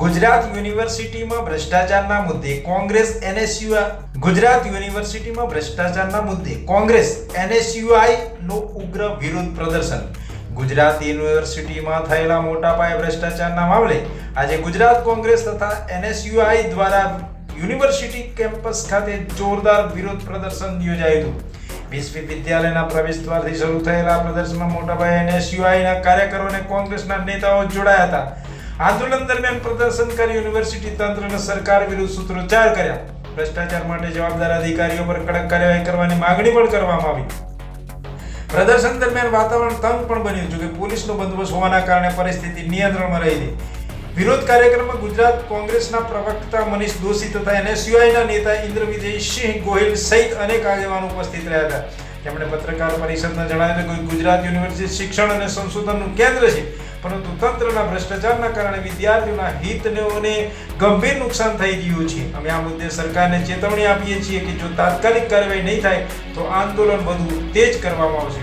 ગુજરાત યુનિવર્સિટીમાં ભ્રષ્ટાચારના મુદ્દે કોંગ્રેસ NSUI નો ઉગ્ર વિરોધ પ્રદર્શન. ગુજરાત યુનિવર્સિટીમાં થયેલા મોટા પાયે ભ્રષ્ટાચારના મામલે આજે ગુજરાત કોંગ્રેસ તથા NSUI દ્વારા યુનિવર્સિટી કેમ્પસ ખાતે જોરદાર વિરોધ પ્રદર્શન યોજાયું હતું. વિશ્વવિદ્યાલયના પ્રવેશદ્વારથી શરૂ થયેલા પ્રદર્શનમાં મોટા પાયે NSUIના કાર્યકરો અને કોંગ્રેસના નેતાઓ જોડાયા હતા. આંદોલન દરમિયાન પ્રદર્શનકારી યુનિવર્સિટી તંત્ર અને સરકાર વિરુદ્ધ સૂત્રોચ્ચાર કર્યા. ભ્રષ્ટાચાર માટે જવાબદાર અધિકારીઓ પર કડક કાર્યવાહી કરવાની માંગણી પણ કરવામાં આવી. પ્રદર્શન દરમિયાન વાતાવરણ તંગ પણ બન્યું હતું કે પોલીસનો બંદોબસ્ત હોવાના કારણે પરિસ્થિતિ નિયંત્રણમાં રહી હતી. વિરોધ કાર્યક્રમમાં ગુજરાત કોંગ્રેસના પ્રવક્તા મનીષ દોશી તથા NSUIના નેતા ઇન્દ્રવિજયસિંહ ગોહિલ સહિત અનેક આગેવાનો ઉપસ્થિત રહ્યા હતા. તેમણે પત્રકાર પરિષદમાં જણાવ્યું કે ગુજરાત યુનિવર્સિટી શિક્ષણ અને સંશોધનનું કેન્દ્ર છે, પરંતુ તંત્રના ભ્રષ્ટાચારના કારણે વિદ્યાર્થીઓના હિતને ગંભીર નુકસાન થઈ રહ્યું છે. અમે આ મુદ્દે સરકારને ચેતવણી આપીએ છીએ કે જો તાત્કાલિક કાર્યવાહી નહીં થાય તો આંદોલન વધુ તેજ કરવામાં આવશે.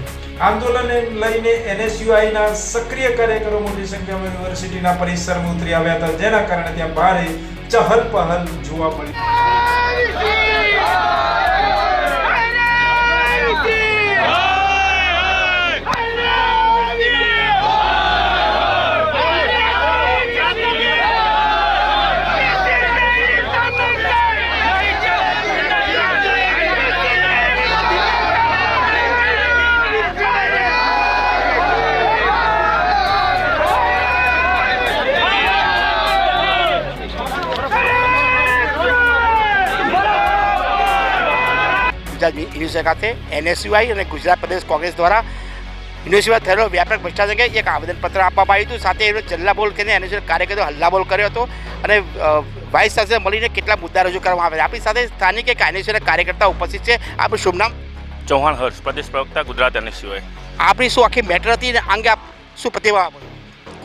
આંદોલનને લઈને NSUIના સક્રિય કાર્યકરો મોટી સંખ્યામાં યુનિવર્સિટીના પરિસરમાં ઉતરી આવ્યા હતા, જેના કારણે ત્યાં ભારે ચહલ પહલ જોવા મળી. યુનિવર્સિટી ખાતે NSUI અને ગુજરાત પ્રદેશ કોંગ્રેસ દ્વારા યુનિવર્સિટીમાં થયેલો વ્યાપક ભ્રષ્ટાચાર અંગે એક આવેદનપત્ર આપવામાં આવ્યું હતું. સાથે એનો જલ્લાબોલ કરીને NSUI કાર્યકરો હલ્લાબોલ કર્યો હતો અને વાઇસ ચાન્સલર મળીને કેટલા મુદ્દા રજૂ કરવામાં આવ્યા. આપણી સાથે સ્થાનિક એક NSUI કાર્યકર્તા ઉપસ્થિત છે. આપણું શુભ નામ? ચૌહાણ હર્ષ, પ્રદેશ પ્રવક્તા, ગુજરાત NSUI. આપણી શું આખી મેટર હતી અને અંગે આપ શું પ્રતિભાવ?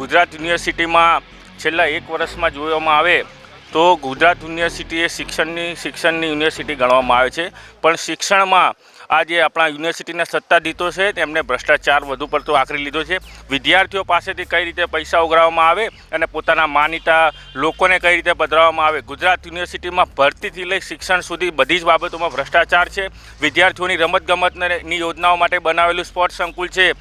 ગુજરાત યુનિવર્સિટીમાં છેલ્લા 1 વર્ષમાં જોવામાં આવે તો ગુજરાત યુનિવર્સિટી એ શિક્ષણની યુનિવર્સિટી ગણવામાં આવે છે, પણ શિક્ષણમાં આ જે આપણા યુનિવર્સિટીના સત્તાધીશો છે તેમને ભ્રષ્ટાચાર વધુ પડતો આકરી લીધો છે. વિદ્યાર્થીઓ પાસેથી કઈ રીતે પૈસા ઉઘરાવવામાં આવે અને પોતાના માનીતા લોકોને કઈ રીતે પધરાવવામાં આવે. ગુજરાત યુનિવર્સિટીમાં ભરતીથી લઈ શિક્ષણ સુધી બધી જ બાબતોમાં ભ્રષ્ટાચાર છે. વિદ્યાર્થીઓની રમતગમતની યોજનાઓ માટે બનાવેલું સ્પોર્ટ્સ સંકુલ છે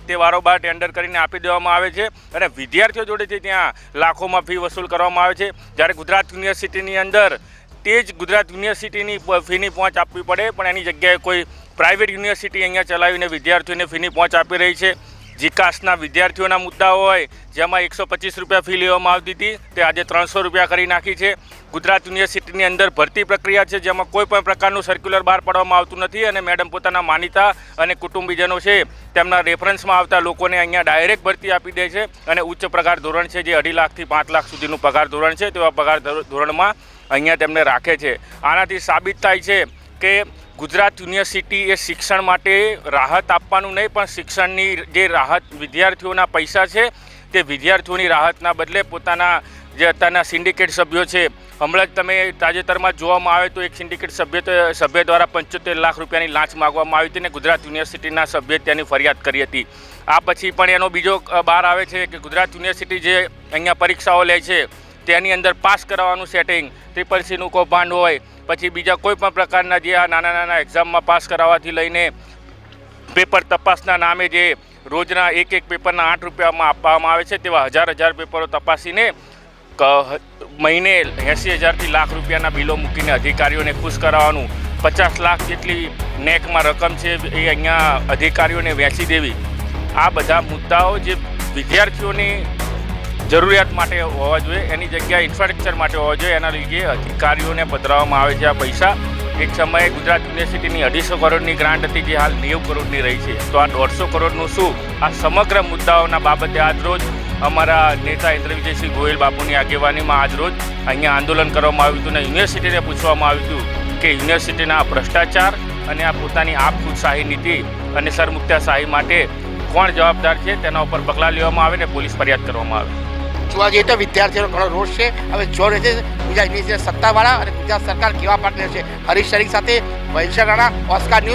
તે વારોબાર ટેન્ડર કરીને આપી દેવામાં આવે છે અને વિદ્યાર્થીઓ જોડેથી ત્યાં લાખોમાં ફી વસૂલ કરવામાં આવે છે. જ્યારે ગુજરાત યુનિવર્સિટીની અંદર તે જ ગુજરાત યુનિવર્સિટીની ફીની પહોંચ આપવી પડે, પણ એની જગ્યાએ કોઈ પ્રાઇવેટ યુનિવર્સિટી અહીંયા ચલાવીને વિદ્યાર્થીઓને ફીની પહોંચ આપી રહી છે. જીકાસના વિદ્યાર્થીઓના મુદ્દા હોય જેમાં 125 રૂપિયા ફી લેવામાં આવતી હતી તે આજે 300 રૂપિયા કરી નાખી છે. ગુજરાત યુનિવર્સિટીની અંદર ભરતી પ્રક્રિયા છે જેમાં કોઈ પણ પ્રકારનું સર્ક્યુલર બહાર પાડવામાં આવતું નથી અને મેડમ પોતાના માનીતા અને કુટુંબીજનો છે તેમના રેફરન્સમાં આવતા લોકોને અહીંયા ડાયરેક્ટ ભરતી આપી દે છે અને ઉચ્ચ પગાર ધોરણ છે જે 2.5 લાખથી 5 લાખ સુધીનું પગાર ધોરણ છે તેવા પગાર ધોરણમાં અહીંયા તેમને રાખે છે. આનાથી સાબિત થાય છે કે ગુજરાત યુનિવર્સિટી એ શિક્ષણ માટે રાહત આપવાનું નહીં, પણ શિક્ષણની જે રાહત વિદ્યાર્થીઓના પૈસા છે તે વિદ્યાર્થીઓની રાહતના બદલે પોતાના જે અત્યારના સિન્ડિકેટ સભ્યો છે, હમણાં જ તમે તાજેતરમાં જોવામાં આવે તો એક સિન્ડિકેટ સભ્ય દ્વારા 75 લાખ રૂપિયાની લાંચ માગવામાં આવી હતી અને ગુજરાત યુનિવર્સિટીના સભ્યે તેની ફરિયાદ કરી હતી. આ પછી પણ એનો બીજો બહાર આવે છે કે ગુજરાત યુનિવર્સિટી જે અહીંયા પરીક્ષાઓ લે છે તેની અંદર પાસ કરાવવાનું સેટિંગ, CCC કૌભાંડ હોય, પછી બીજા કોઈ પણ પ્રકારના જે આ નાના એક્ઝામમાં પાસ કરાવવાથી લઈને પેપર તપાસના નામે જે રોજના એક પેપરના 8 રૂપિયામાં આપવામાં આવે છે તેવા હજાર પેપરો તપાસીને મહિને 80,000થી લાખ રૂપિયાના બિલો મૂકીને અધિકારીઓને ખુશ કરાવવાનું. 50 લાખ જેટલી નેકમાં રકમ છે એ અહીંયા અધિકારીઓને વહેંચી દેવી. આ બધા મુદ્દાઓ જે વિદ્યાર્થીઓની જરૂરિયાત માટે હોવા જોઈએ એની જગ્યાએ ઇન્ફ્રાસ્ટ્રક્ચર માટે હોવા જોઈએ, એના લીધે અધિકારીઓને પધરાવવામાં આવે છે આ પૈસા. એક સમયે ગુજરાત યુનિવર્સિટીની 250 કરોડની ગ્રાન્ટ હતી જે હાલ 90 કરોડની રહી છે, તો આ 150 કરોડનું શું? આ સમગ્ર મુદ્દાઓના બાબતે આજરોજ અમારા નેતા ઇન્દ્રવિજયસિંહ ગોહિલ બાપુની આગેવાનીમાં આજરોજ અહીંયા આંદોલન કરવામાં આવ્યું હતું અને યુનિવર્સિટીને પૂછવામાં આવ્યું હતું કે યુનિવર્સિટીના ભ્રષ્ટાચાર અને આ પોતાની આપખુદશાહી નીતિ અને સરમુક્તાશાહી માટે કોણ જવાબદાર છે તેના ઉપર પગલાં લેવામાં આવે ને પોલીસ ફરિયાદ કરવામાં આવે. જોવા જઈએ તો વિદ્યાર્થીઓનો ઘણો રોષ છે. હવે જો રહે છે ગુજરાત યુનિવર્સિટીના સત્તાવાળા અને ગુજરાત સરકાર કેવા પાર્ટનર છે. હરીશ શરીફ સાથે વૈશાખ રાણા, ઓસ્કાર ન્યૂઝ.